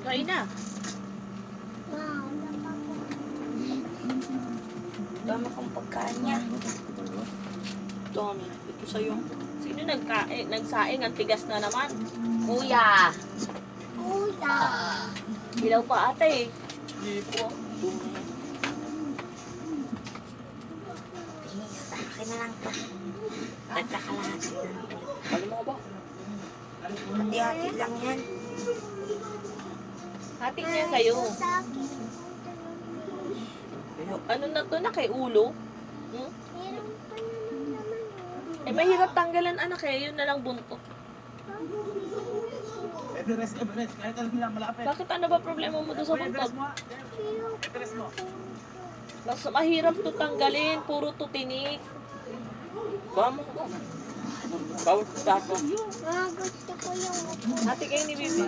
Kain na. Dami kong pagkain niya. Dami. Ito sa'yo. Sino nagsaing? Ang tigas na naman. Kuya! Hilaw pa ate. Hindi po. Please, akin na lang to. Nagkakalahati na. Ano mo ba? Hati-hati lang yan. Hating niya kayo. Ano na to na kay ulo? Hmm? Eh mahirap tanggalan anak eh. Yun na lang buntot. Everest. Kahit alam nila malapit. Bakit ano ba problema mo doon sa buntot? Everest mo. Everest mo. Mas mahirap to tanggalin. Puro to tinik. Bama ko. Bawat tako. Gusto ko yung upo. Ate kayo ni Bibi.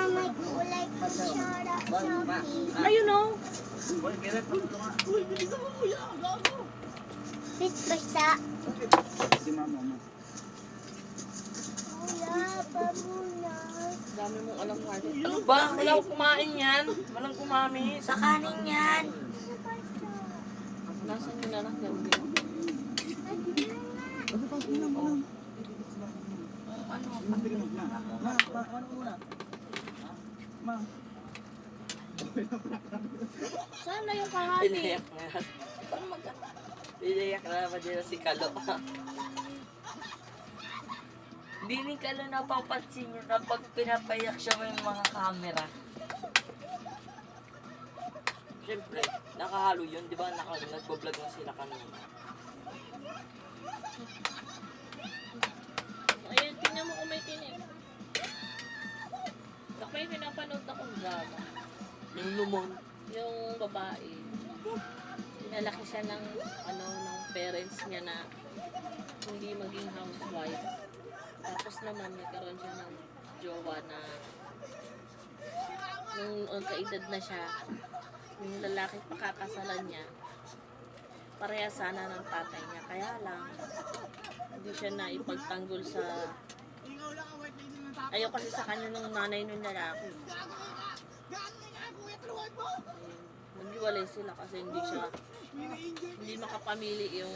May kulay ko siya. Ayun o. Boy, Gerrit, tulungan. Uy, bilisan mo kuya. Gago. Basta. Si mama mo. Kuya, pamunas. Dami mong alam mo ate. Ano ba? Wala akong kumain yan. Walang kumami. Sa kanin yan. Nasaan yun na lang? Gawin. Ano muna? Ma. Saan na yung kahati? Pinayak na. Paano Pinayak na ba din si Kalo? Di ni Kalo napapansin niyo na pag pinapayak siya may mga camera. Siyempre, nakahalo yun. Di ba nagbablog na sila kanina? Ayun, tingnan mo kung may tinik. Ako yung pinapanood na kong drama. Yung lumon. Yung babae. Pinalaki siya ng ng parents niya na hindi maging housewife. Tapos naman nagkaroon siya ng jowa na nung kaedad na siya, yung lalaki pakakasalan niya, pareha sana ng tatay niya. Kaya lang, hindi siya na ipagtanggol sa... Ayaw kasi sa kanya ng nanay nung lalaki. Maghiwalay sila kasi hindi makapamili yung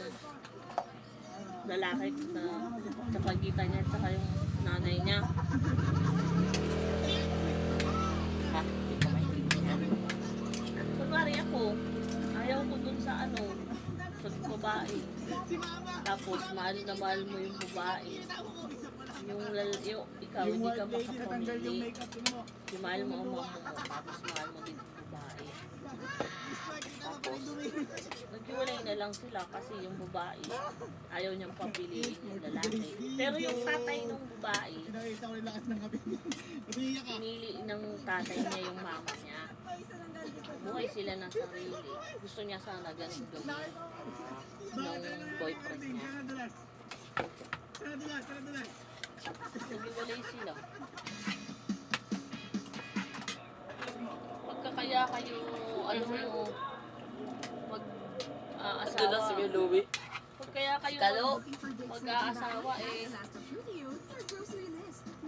lalaki na sa pagitan niya at saka yung nanay niya. Ha? Hindi ko maintindihan. Kunwari ako, ayaw ko dun sa sa babae. Tapos mahal na mahal mo yung babae. Yung ikaw, hindi ka makapamili. Mahal mo ang mama mo, tapos mahal mo din yung babae. Tapos, naghiwalay na lang sila kasi yung babae, ayaw niyang papiliin yung lalaki. Pero yung tatay ng babae, pinili ng tatay niya yung mama niya. Buhay sila ng sarili. Gusto niya sana ganun gawin ng boyfriend niya. Naghiwalay sila. Pagka kaya kayo, Ito lang si mag-aasawa. Louie. Pag kaya kayo Kalo. mag-aasawa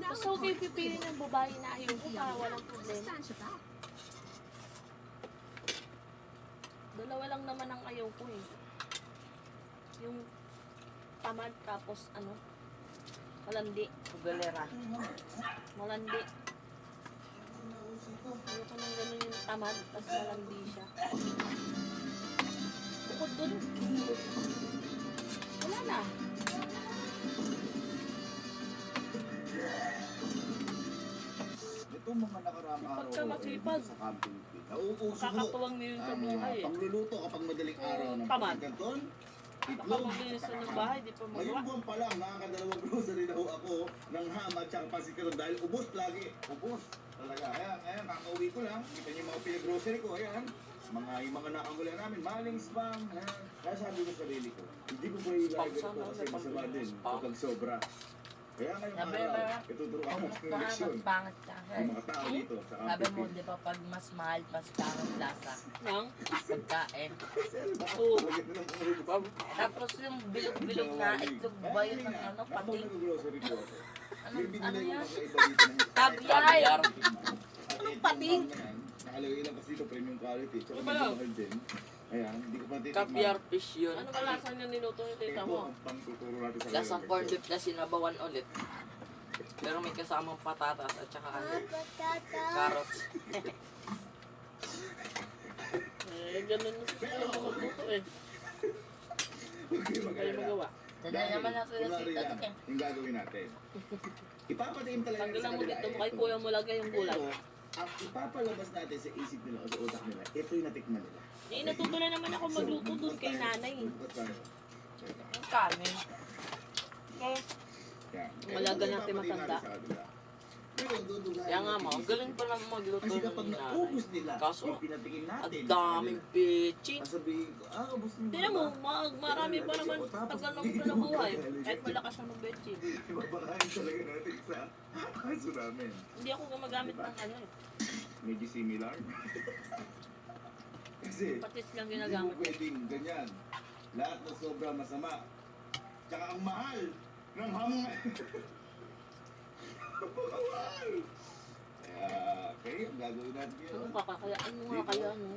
basta huwag kayo pipili ng babae na ayaw ko para walang problema. Dalawa lang naman ang ayaw ko eh. Yung tamad tapos malandi. Galera. Malandi. Ayoko nang ganun yung tamad, tapos malandi siya. Bukod dun, wala na. Itong mga nakaraang araw Pagka masipag, sa camping trip. Nauuso mo. makakatuwang niyo yung sa buhay eh. Pangluluto kapag madaling araw ng Tamad. pagkanton. Baka Itlog. maglilisan ng bahay, di pa magawa. Ngayong buwan pa lang, nakakadalawang grocery na ho ako ng ham at saka pasikaron dahil ubos lagi. Ubos. Talaga. Ayan, kakauwi ko lang. Kita niyo yung mga pinag-grocery ko. Ayan. Yung mga nakangula namin. Maling spam. Ayan. Kaya sabi ko sa sarili ko, hindi ko po i-ilagay ito kasi masama din kapag sobra. Kaya ngayong Sabi araw, ba, ituturuan ko ng baka leksyon. magpangat ka. Yung mga tao dito sa Sabi camping mo, trip. di ba, pag mas mahal, mas pangat lasa. Nang? Pagkain. Oo. Tapos yung bilog-bilog na itlog ba yun ng pating? Grocery ko. Ano yan? Caviar. Kabyay! Kabyar. pating. Nakalagay lang kasi ito premium quality. Tsaka Ano ba medyo yun? mahal din. Ayan, hindi ko pa titikman. Caviar fish yun. Ano ba lasa niya niluto yung tita Ito mo? ang pangtuturo natin sa Lasang kanila. corn beef na sinabawan ulit. Pero may kasamang patatas at saka Patata. carrots. Eh, ganun na sa mga magluto eh. Huwag kayo Kayo mag-alala. magawa. Dahil naman ako yung kunwari tita lang, ko. yung gagawin natin. Ipapatiim talaga natin Tanggalan sa mo kanila. dito mo kay kuya mo lagay yung gulay. Pero, ang ipapalabas natin sa isip nila o sa utak nila, ito yung natikman nila. Eh, natutunan naman ako magluto dun kay nanay. Ba't tayo? Ang kanin. Eh, Yan. Malaga Ito yung natin ipapatiim matanda. sa kanila. Pero dudugayan Kaya nga natin mo, ang isip galing nila. pa lang magluto Kasi ng kapag nanay. naubos nila, Kaso, yung pinatikim ang natin. daming bitchin. Sasabihin ko, ubos nila. tingnan mo, marami pa naman tagal na mo na buhay. Kahit malakas ang bechi. Ibabakain talaga natin sa aso namin. Hindi ako gumagamit ng ano eh. Medyo similar. Kasi, Patis lang hindi mo ginagamit. pwedeng ganyan. Lahat na sobra masama. Tsaka ang mahal ng hamon. Napakawal. Kaya, okay, ang gagawin natin Ano yun. kakakayaan mo nga kaya ano?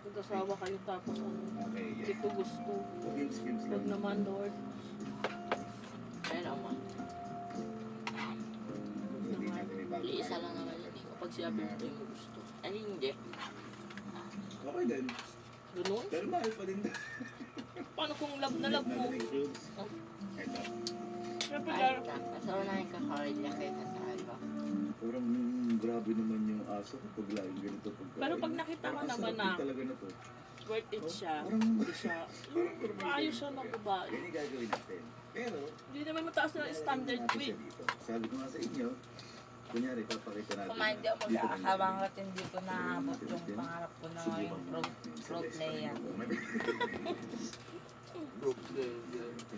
Mag-asawa kayo tapos ano? Okay, Hindi ko gusto. Games Huwag lang. naman, Lord. Ayun ang mga. Hindi natin ibago. Iisa lang naman yun eh. Kapag sinabi mo ito yung gusto. Ay, hindi. Okay din. Ganun? Pero mahal pa din. Paano kung love na love mo? Ito. Siyempre, Ay, tapos wala yung kakain niya kay tatay ko. Parang grabe naman yung aso kapag laging ganito pagkain. Pero pag nakita ko Parang naman sarap na din talaga na to. worth it siya, Parang hindi siya, maayos siya ng babae. yan yung gagawin natin. Pero, Hindi naman mataas na standard ko natin eh. siya dito. Sabi ko nga sa inyo, kunyari, papakita natin. Kumain di ako dito kami habang hindi ko naabot yung pangarap ko na yung fruit na yan.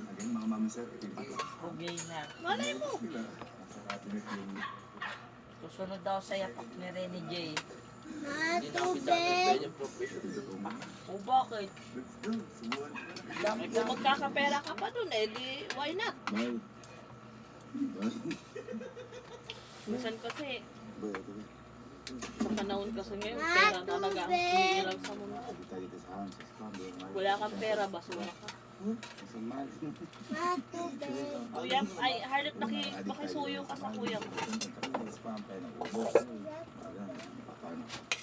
Again, mga mami sir, ito yung pato. Rugay na. Malay mo! Sila, nasa cabinet yung Susunod daw sa yapak ni Rene J. Hindi na Tubig. pinag yung profession. O bakit? let's go, subuhan ko na. Dami Kung magkakapera ka pa dun eh, di why not? Mahal. Minsan kasi, Ba, ito ba? sa panahon kasi ngayon, pera talaga ang hinihiram sa mundo. Sabi tayo dito sa house, sa condo, Wala kang pera, basura ka. Sa mahal. Tubig. Kuya, ay, harap makisuyo ka sa kuya mo.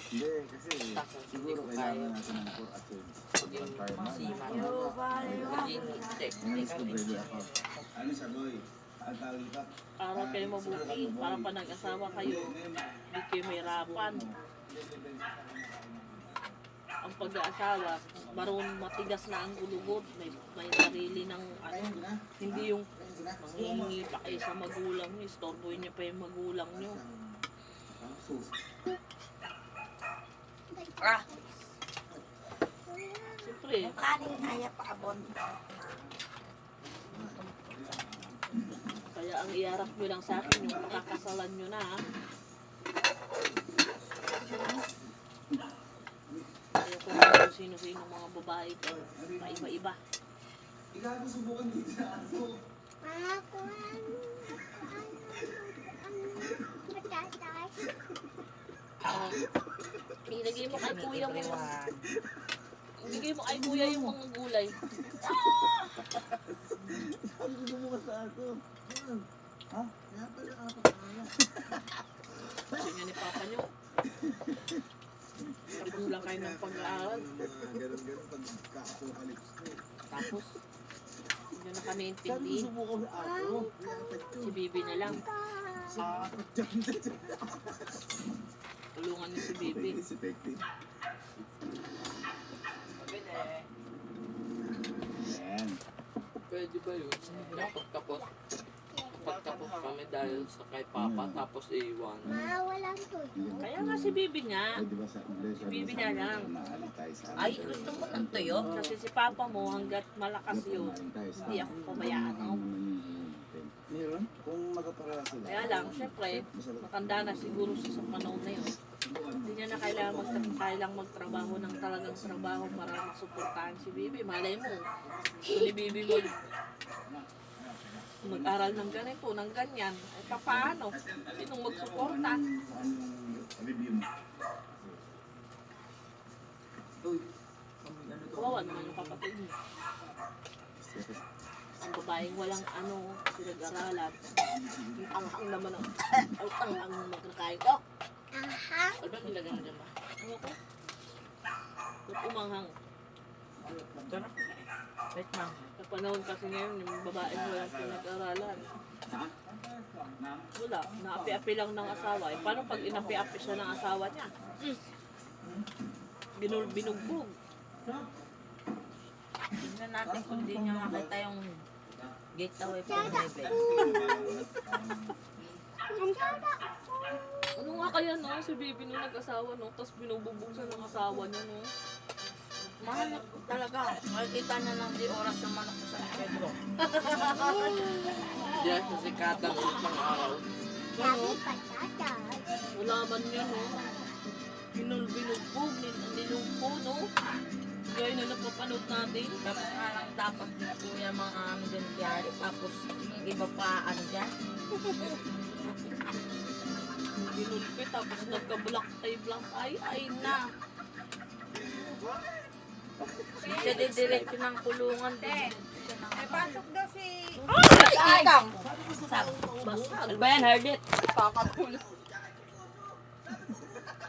Hindi, kasi siguro kailangan natin ng 4 attempts. Sobrang tayo na. Ano siya, boy? Ang tawag ka? Araw kayo mabuti, para pa nag-asawa kayo, hindi kayo mahirapan. Ang pag-aasawa, marunong matigas na ang ulubod, may sarili ng ano, hindi yung manghihingi pa kayo sa magulang niyo, istorboy niyo pa yung magulang niyo. Ah, Siyempre, yung kanin kaya pa abon. kaya ang iarap nyo lang sa akin, yung makakasalan nyo na ha. Kaya kung sino-sino mga babae ko, paiba-iba. Igago subukan dito sa aso. Ako patatas. Ilagay mo kay kuya mo yung, Everyone. ilagay mo kay kuya yung mga gulay. Sabi ko subukan sa aso. Ha? Kaya pala kapakala. Kasi nga ni papa nyo. Tapos lang kayo ng pag-aaral. Ganun-ganun pag ka-apocalypse ko. Tapos, hindi na kami Sabi intindi. ko subukan sa aso. Si Bibi na lang. Sakot dyan. Tulungan niyo si Bibi. Si Pekti. Ayan. Pwede ba yun? Pagkapos kami dahil sa kay Papa, tapos iwan. Mawalan to. Kaya nga si Bibi nga. Ay, di ba sa Iglesia? Bibi na lang. Ay, gusto mo ng tuyo? Kasi si Papa mo hanggat malakas yun. Hindi ako pabayaan mo. Meron? Kung magkapareha sila. Kaya lang, syempre, matanda na siguro siya sa panahon na yun. Hindi niya na kailangang magtrabaho ng talagang trabaho para masuportahan si Bibi. Malay mo, kung ni Bibi mag-aral ng ganito, ng ganyan, ay paano? Sinong magsuporta? Review mo. Uy, ano to? Kawawa naman yung kapatid niya. Ang babaeng walang pinag-aralan. Ang hang naman ang magkakain ko. Aha. Ano ba nilagay mo dyan ba? Ano ko? Ba't umanghang? Sarap. Wait, ma'am. Sa panahon kasi ngayon, yung babaeng walang pinag-aralan. Wala, naapi-api lang ng asawa. Eh, paano pag inapi-api siya ng asawa niya? Binugbog. Tignan natin kung di niya makita yung gateway from heaven. Ano nga kaya no? Si baby nung nag-asawa no? Tapos binubugbog siya ng asawa niya no? Mahal talaga. Makikita niya lang di oras yung manok sa Pedro. Diyan sa sikatang isang araw. Dami patatas. Nalaman niya no? Binugbog, nilumpo no? Gaya na napapanood natin. Tapos nga lang dapat din po yung mga ganyan. Tapos yung iba pa ano dyan. Binulpi tapos nagka-black eye. Ay na! Siya didiretso ng kulungan. May pasok daw si... Ay! Ikang! Basag. Ano ba yan, Hardit?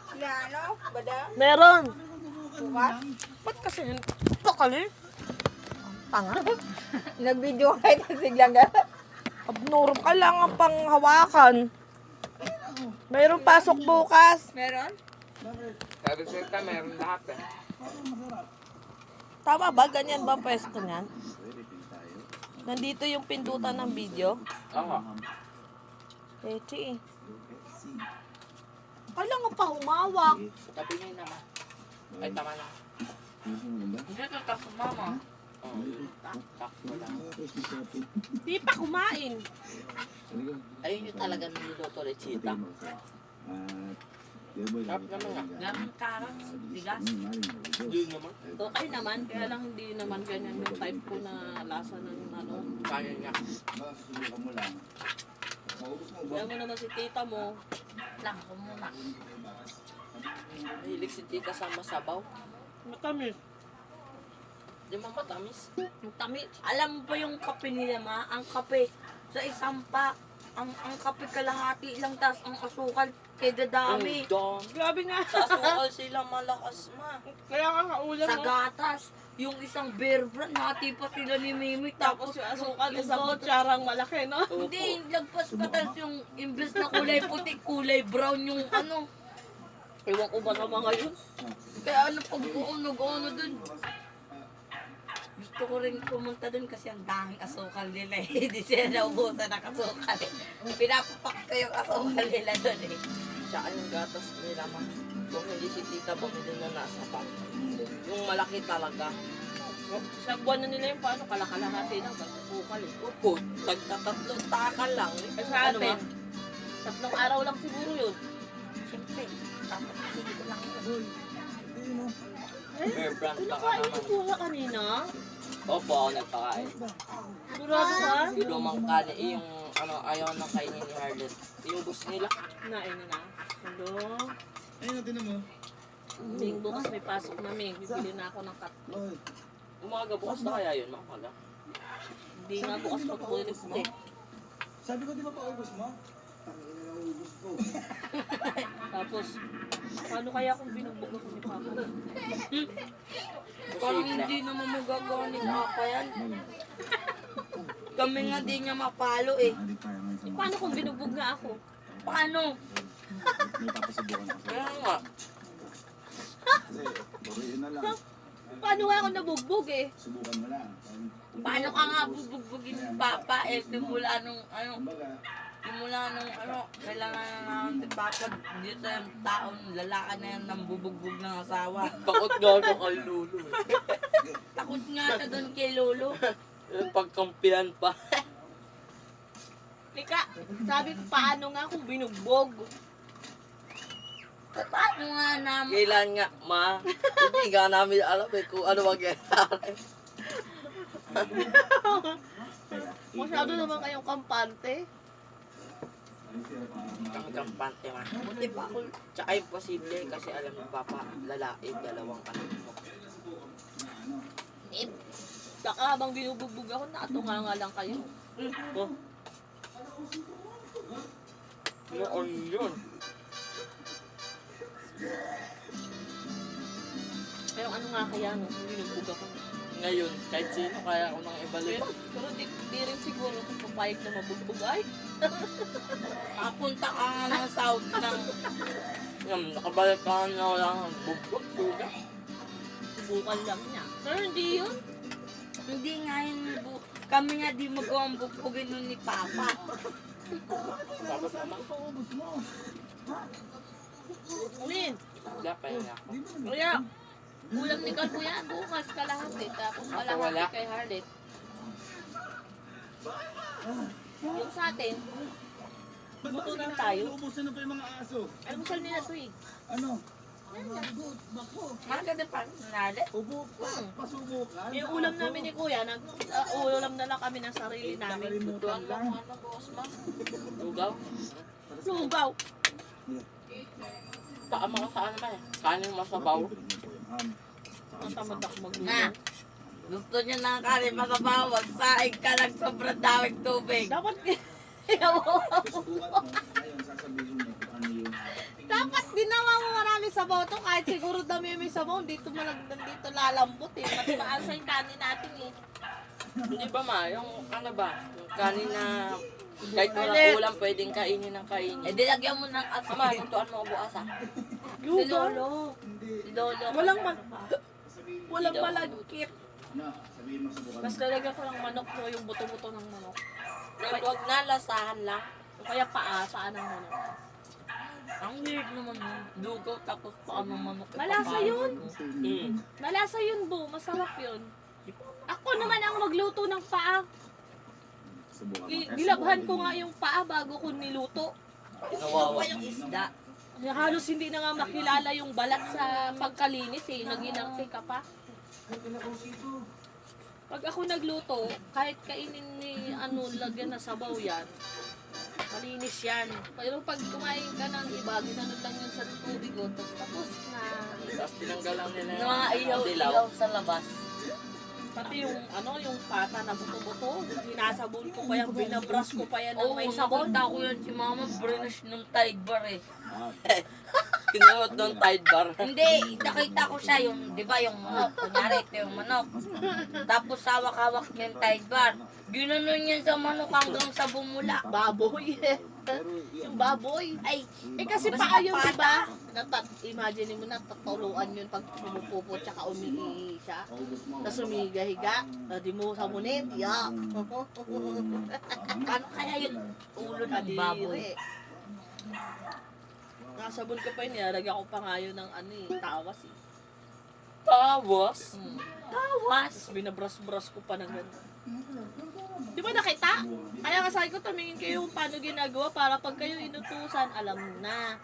Sila ano? Bada? Meron! Bukas? Ba't kasi yun? Pakali? Tanga. Nag-video kayo kasi biglang gano'n. Abnorm ka lang ang panghawakan. Mayroong pasok bukas. Meron? Sabi sa meron lahat eh. Tama ba? Ganyan ba ang pwesto niyan? Nandito yung pindutan ng video. Oo. Echi eh. Kailangan pa humawak. Tabi niya yung naman. Ay, tama na. Hindi ka kasumama. Oo. Sakto lang. Di pa kumain. Ayun yung talaga niluto ni Chita. Sarap naman nga. Gamit karang bigas. Hindi naman. Okay naman, kaya lang hindi naman ganyan yung type ko na lasa ng ano. Kaya niya. Susubukan mo lang. Maubos mo ba? Kaya mo naman si tita mo. Lang ko muna. Mahilig si Chita sa masabaw. Matamis. Di mo matamis. Ang tamis. Alam mo ba yung kape nila ma? Ang kape sa isang pack. Ang kape kalahati lang tas ang asukal kay dadami. Ang dong. Grabe nga. Sa asukal sila malakas ma. Kaya nga kaulam Sa mo. gatas. Yung isang bear brand, nati pa sila ni Mimi. Tapos yung asukal, yung isang gatas- kutsarang malaki, no? Opo. Hindi, lagpas pa tas yung imbes na kulay puti, kulay brown yung ano. Ewan ko ba sa mga yun? Kaya ano pag unog-uno dun. Gusto ko rin pumunta dun kasi ang daming asukal nila eh. Hindi sila naubusan ng asukal eh. Pinapapak ko yung asukal nila dun eh. Tsaka yung gatas nila ma. Kung hindi si Tita bumili na nasa pack. Yung malaki talaga. Sa buwan na nila yung paano, kalakalahati lang, ba't asukal eh. Opo, tagka-tatlong taka lang. Eh sa Ano atin, ma? 3 araw lang siguro yun. Siyempre, dapat hindi ko lang yun. Bear brand Ano lang kain naman. mo kuha kanina? Opo, ako nagpakain. Sigurado ka? Yung lumang kani, yung ano, ayaw na kainin ni Harlet. Yung bus nila. Nain na. Hello? Ayun, natin mo. Ming, bukas may pasok na Ming. Bibili na ako ng kat. Oy, Umaga bukas na kaya yun, umaga. Hindi nga bukas pagpulis ko eh. sabi ko di ba paubos mo? Tangina na ubos ko. Tapos, paano kaya kung binugbog ako ni Papa? Parang hindi naman magagawa ni Papa yan. Kami nga di niya mapalo eh. Hindi tayo ngayon sa Eh, paano kung binugbog nga ako? Paano? may papasubukan ako. Kaya nga. Kasi, buriin na lang. Paano nga ako nabugbog eh? Subukan mo lang. Paano ka nga bubugbugin ni Papa eh? Simula nung ano, Kumbaga, simula nung ano, kailangan na naman si Papa dito yung taon, lalaki na yan ng bubugbog ng asawa. Takot nga ako kay Lulu. Takot nga siya doon kay Lolo. Pagkampihan pa. Tika, sabi ko paano nga kung binugbog? Paano nga naman? Kailan nga, ma? Hindi nga namin alam eh kung ano mangyayari. Masyado naman kayong kampante. Ang kampante man. Buti pa ako. Tsaka imposible kasi alam mo papa, lalaki, dalawang anak mo. Saka habang binubugbog ako, nakatunga nga lang kayo. Oh. Noon yun. Pero ano nga kaya no, binugbog ako. Ngayon, kahit sino kaya ako nang ibalik. Pero di rin siguro kung papayag na mabugbog ay. Mapunta ka nga ng south ng Yan, nakabalik ka na wala ng bugbog, suga. Subukan lang niya. Pero hindi yun. Hindi nga yun, kami nga di magawang bugbugin nun ni Papa. Tapos naman, Umin, wala pa yun ako. kuya. Ulam ni Kalbo yan. Bukas kalahati. Tapos Ako kalahati wala. kay Harlet. Yung sa atin, buto lang tayo. Ubusan na pa yung mga aso. Almusal nila to eh. Ano? Maganda pa, nali. Ubo pa. Pasubukan. Yung ulam namin ni Kuya, ulam na lang kami ng sarili namin. Tutuan lang ano, boss ma. Lugaw. Lugaw. Baka mga saan naman eh. Kanin masabaw. Ang tamad ako Na, magluto. gusto niya ng kanin makabawag, saing ka ng sobrang daming tubig. Dapat Ngayon, sasabihin mo kung ano yung... dapat ginawa mo marami sabaw to kahit siguro dami may sabaw dito dito lalambot eh. Pati maasa yung kanin natin eh. Hindi ba ma, yung ano ba? Yung kanin na kahit walang Ulit. ulam, pwedeng kainin ng Eh, kainin. dilagyan mo ng Ama, asin. tutuan mo bukas ah. Si Lolo. Si Lolo. Walang malagkit. Na, sabihin mo subukan. Mas lalagyan ko ng manok mo yung buto-buto ng manok. Pero huwag na, lasahan lang. O kaya paa ng manok. Ang weird naman yun. Lugaw tapos paano manok. Malasa yun. Mm. Malasa yun, Bu. Masarap yun. Ako naman ang magluto ng paa. Subukan. Gilabhan ko nga yung paa bago ko niluto. Kawawa yung isda. Halos hindi na nga makilala yung balat sa pagkalinis eh. Naginarte ka pa. Pag ako nagluto, kahit kainin ni lagyan na sabaw yan, malinis yan. Pero pag kumain ka ng iba, ginanon lang yun sa tubig o, tapos na. Tapos tinanggal lang nila Yung mga dilaw. iyaw-iyaw sa labas. Pati yung yung pata na buto-buto, sinasabon ko pa yan, binabrush ko pa yan ng Oo, may sabon. nakita ko yun si Mama, brinish nung Tide Bar eh. Kinuot ng Tide Bar. Hindi, nakita ko siya yung, di ba yung manok, kunyari ito yung manok. Tapos hawak-hawak niya yung Tide Bar. Ginanon niya sa manok hanggang sa bumula. Baboy eh. Yung baboy. Ay, Kasi basta paa yun, pata. diba? Imagine mo na, tatuluan yun pag pumupupo tsaka umiihi siya. Tapos umihiga-higa. Di mo samunin. Ya. Ano kaya yung ulo ng baboy? Nasabon ko pa yun, nilalagyan ko pa nga yun ng tawas eh. Tawas. Tawas. Tapos binabrush-brush ko pa ng gano'n. Di ba nakita? Kaya nga sabi ko, tumingin kayo kung paano ginagawa para pag kayo inutusan, alam na.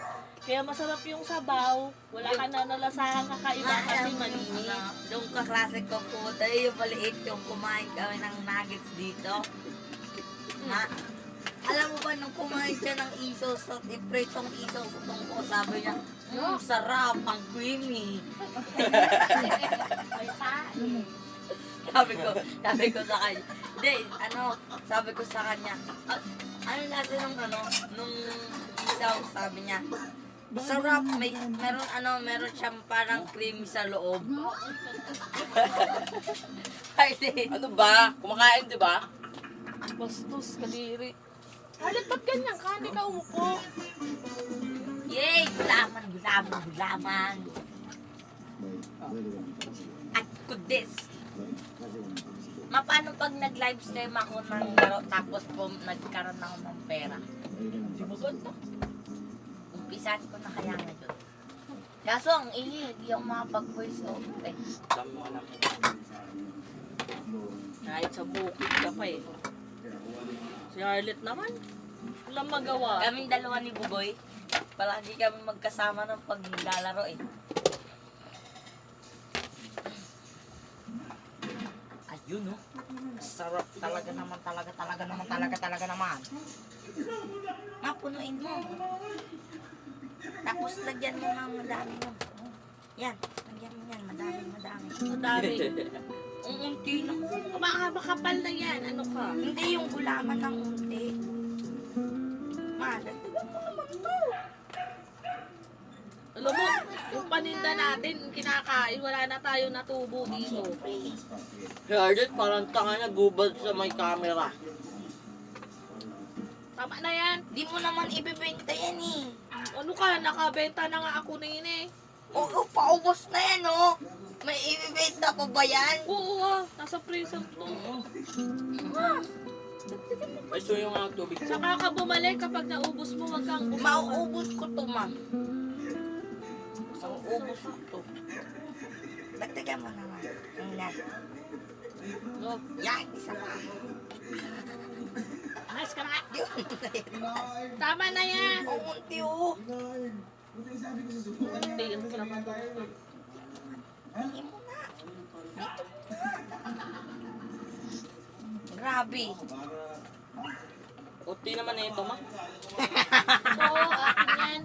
Kaya masarap yung sabaw, wala ka na nalasahan kakaiba kasi malinis. Yung kaklase ko po, tayo yung maliit yung kumain kami ng nuggets dito. Na, alam mo ba nung kumain siya ng iso sa ipritong iso sa tungko, sabi niya, sarap, ang creamy. Ay, paano? Sabi ko sa kanya, hindi, sabi ko sa kanya, ano natin nung isaw, sabi niya, sarap, meron siyang parang creamy sa loob. Ay, di. Ano ba? Kumakain, di ba? Bastos, kadiri. Halit, ba't ganyan ka? Hindi ka umupo. Yay! Gulaman. At kudis. Paano pag nag-live stream ako ng laro tapos po nagkaroon ako ng pera? Hindi maganda. Umpisan ko na kaya ngayon. Kaso ang hindi ako makapag-voice over eh. Dami mo alam. Kahit sa bukid ka pa eh. Si Harlet naman, walang magawa. Kaming dalawa ni Buboy, palagi kami magkasama ng paglalaro eh. Yun, no? Sarap talaga naman. Mapunuin mo. Tapos lagyan mo ng madami mo. Yan, lagyan mo yan, madami. Madami. Ang unti lang. Baka makapal na yan. Ano ka? Hindi yung gulaman ng unti. Dagdagan mo naman to. Alam mo, yung paninda natin, kinakain, wala na tayo natubo dito. Si Arlet parang tanga na gubad sa may camera. Tama na yan. Di mo naman ibibenta yan eh. Ano ka, nakabenta na nga ako na yun eh. Oo, paubos na yan oh. May ibibenta pa ba yan? Oo nasa freezer to. Ay, so yung tubig ko. Saka ka bumalik kapag naubos mo, wag kang bumalik. Mauubos ko to, ma'am. Mauubos ko to. Dagdagan mo naman. Ang lahat. Oh, Yan, isa pa. ayos ka na nga. Yun. Tama na yan. Ang unti oh. Hindi, ang sarap ang Hindi mo na. Dito na. Grabe. Kunti naman na ito, ma. Oo, akin yan.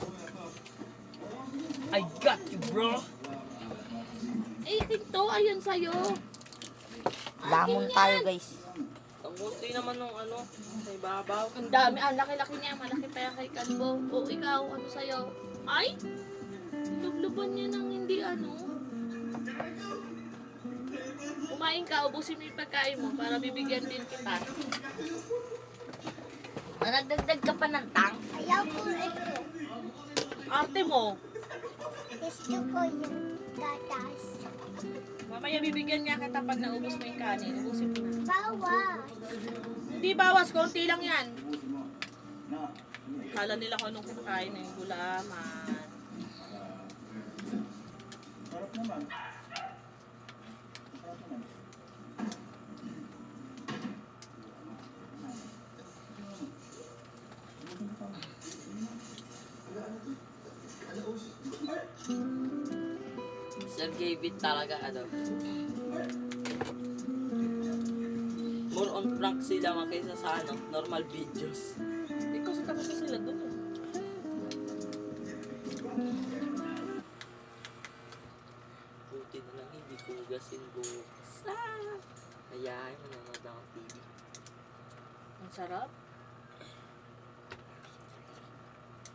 I got you, bro. Eh, ito, ayun sa'yo. Lamon tayo, guys. Ang kunti naman nung sa ibabaw. Ang dami, laki-laki niya. Malaki pa yan kay Kalbo. O, ikaw, ano sa'yo? Ay! Lubluban niya ng hindi Kumain ka, ubusin mo yung pagkain mo para bibigyan din kita. Nagdagdag ka pa ng tang? Ayaw ko ito. Arte mo. Gusto ko yung gatas. Mamaya bibigyan niya kita pag naubos mo yung kanin. Ubusin mo na. Bawas. Hindi bawas, konti lang yan. Kala nila kung anong kinakain na yung gulaman. Sarap naman. Sir David talaga, more on prank sila mga kaysa sa normal videos. Ikaw sa tapos na sila doon. Buti na lang hindi ko hugasin bukas. Hayaan mo nanonood ako ng TV. Ang sarap.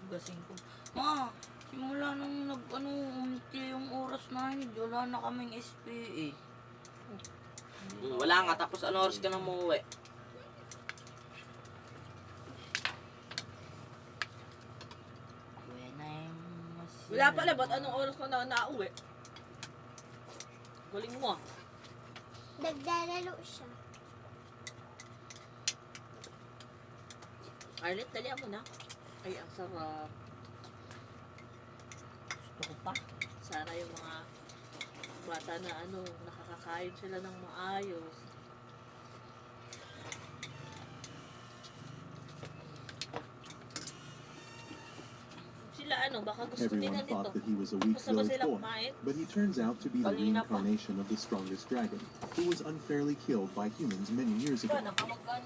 Hugasin ko. Ma, simula nung umiti yung oras na yun, wala na kaming SPA. Wala nga, tapos ano oras ka na umuwi? Wala pala, ba't anong oras ka na nauwi? Galing mo ah. Nagdaralo siya. Arlet, dalihan mo na. Ay, ang sarap. Gusto ko pa. Sana yung mga bata na nakakakain sila ng maayos. Sila baka gusto nila Everyone nito. thought that he was a weak Gusto ba village sila boy, kumain? but he turns out to be the Kanina pa. reincarnation of the strongest dragon, who was unfairly killed by humans many years ago,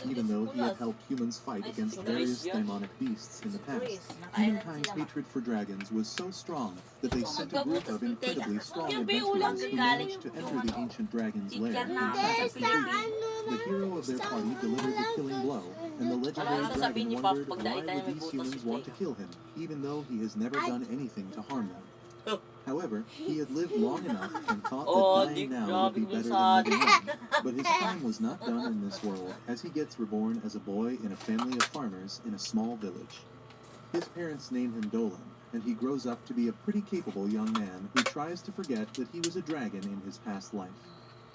even though he had helped humans fight against various demonic beasts in the past. Humankind's hatred for dragons was so strong that they sent a group of incredibly strong adventurers who managed to enter the ancient dragon's lair and capture the The hero of their party delivered the killing blow, and the legendary Ano sasabihin dragon niyo, Pop, wondered pag why nakita niya would may these butas humans si want to Tay? kill him, even though he has never done anything to harm them. Oh. However, he had lived long enough and thought Oh, that di dying now would be grabe better kung than living on. But his time was not done in this world, as he gets reborn as a boy in a family of farmers in a small village. His parents name him Dolan, and he grows up to be a pretty capable young man who tries to forget that he was a dragon in his past life.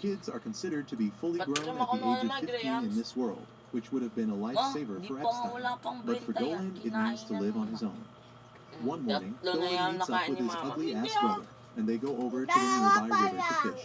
Kids are considered to be fully Ba't grown naman at the age of mga 15 in grams? this world, which would have been a lifesaver di for pa wala Epstein. pang But for benta yan. Dolan, it means to live on his own. One morning, Tatlo na yan Dolan meets up nakain with ni his Mama. ugly ass brother, and they go over to the nearby river to fish.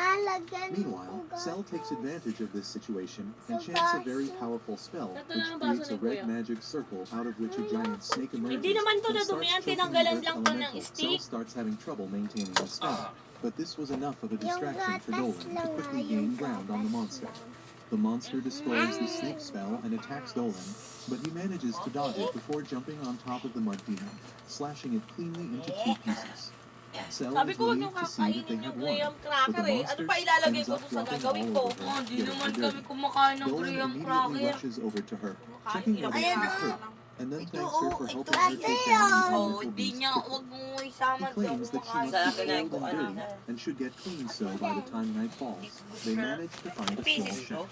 Malagyan Meanwhile, Cell takes advantage of this situation and chants a very powerful spell, which creates a red magic circle out of which a giant snake emerges. Hindi naman to and starts nadumihan, choking the tinanggalan earth lang to ng elemental. Cell stick. starts having trouble maintaining the spell, but this was enough of a distraction for gatas Dolan to lang quickly yung gain ground on the gatas monster. lang. The monster destroys the snake spell and attacks Dolan, but he manages to dodge it before jumping on top of the mud demon, slashing it cleanly into 2 pieces. Cell Sabi is ko, huwag relieved yung to see that they kakainin have yung won, graham but cracker the eh. Ano monster pa ilalagay ends ko up doon sa dropping gagawin all ko? over her, Hindi getting naman her kami dirty. kumakain ng Dolan graham immediately cracker. rushes over to her, Kumakain checking sila. whether Ayan she's na. hurt, and then Ito, thanks her for ito. helping her take down the Oh, wonderful di beast. niya, huwag mong isama He claims that she must Sa be akin ay old kung and ano dirty na. and should get cleaned so by the time night falls. They manage to find a small Pieces, shed. no?